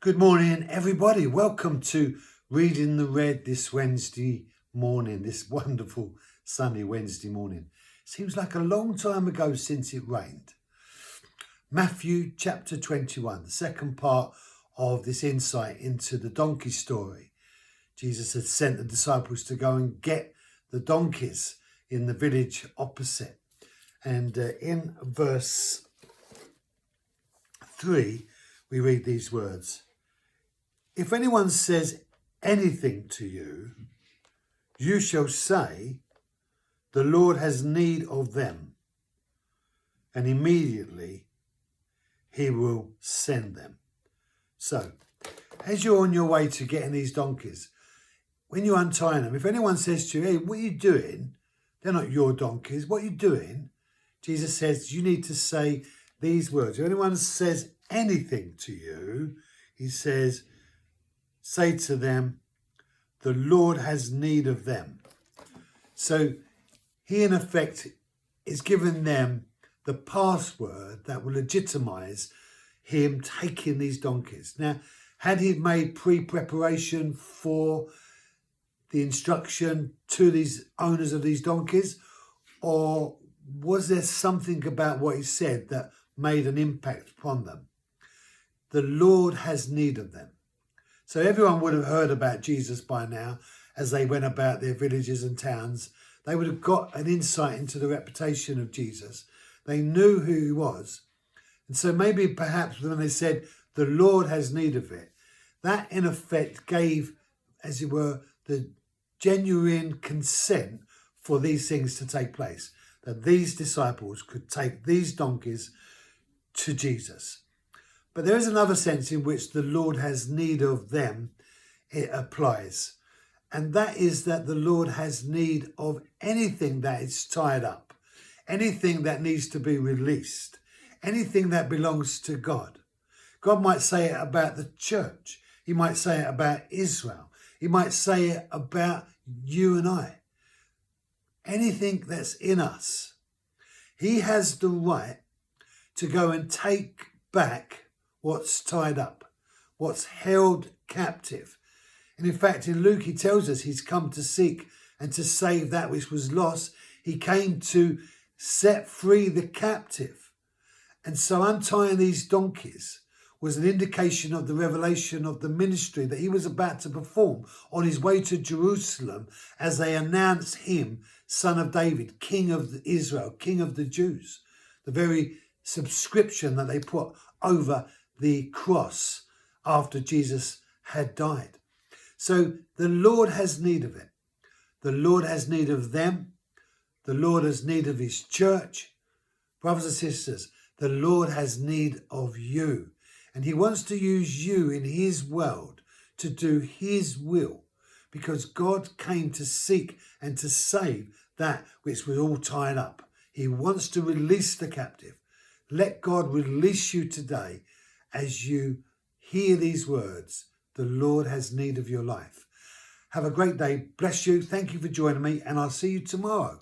Good morning, everybody. Welcome to Reading the Red this Wednesday morning, this wonderful sunny Wednesday morning. Seems like a long time ago since it rained. Matthew chapter 21, the second part of this insight into the donkey story. Jesus had sent the disciples to go and get the donkeys in the village opposite. And in verse 3, we read these words. If anyone says anything to you, you shall say, the Lord has need of them, and immediately he will send them. So, as you're on your way to getting these donkeys, when you untie them, if anyone says to you, hey, what are you doing? They're not your donkeys. What are you doing? Jesus says you need to say these words. If anyone says anything to you, he says, say to them, the Lord has need of them. So he, in effect, is giving them the password that will legitimize him taking these donkeys. Now, had he made pre-preparation for the instruction to these owners of these donkeys, or was there something about what he said that made an impact upon them? The Lord has need of them. So everyone would have heard about Jesus by now as they went about their villages and towns. They would have got an insight into the reputation of Jesus. They knew who he was. And so maybe perhaps when they said, the Lord has need of it, that in effect gave, as it were, the genuine consent for these things to take place, that these disciples could take these donkeys to Jesus. But there is another sense in which the Lord has need of them, it applies. And that is that the Lord has need of anything that is tied up, anything that needs to be released, anything that belongs to God. God might say it about the church. He might say it about Israel. He might say it about you and I. Anything that's in us. He has the right to go and take back what's tied up, what's held captive. And in fact, in Luke, he tells us he's come to seek and to save that which was lost. He came to set free the captive. And so untying these donkeys was an indication of the revelation of the ministry that he was about to perform on his way to Jerusalem as they announced him, Son of David, King of Israel, King of the Jews. The very subscription that they put over the cross after Jesus had died. So the Lord has need of it. The Lord has need of them. The Lord has need of his church. Brothers and sisters, the Lord has need of you. And he wants to use you in his world to do his will, because God came to seek and to save that which was all tied up. He wants to release the captive. Let God release you today as you hear these words. The Lord has need of your life. Have a great day. Bless you. Thank you for joining me, and I'll see you tomorrow.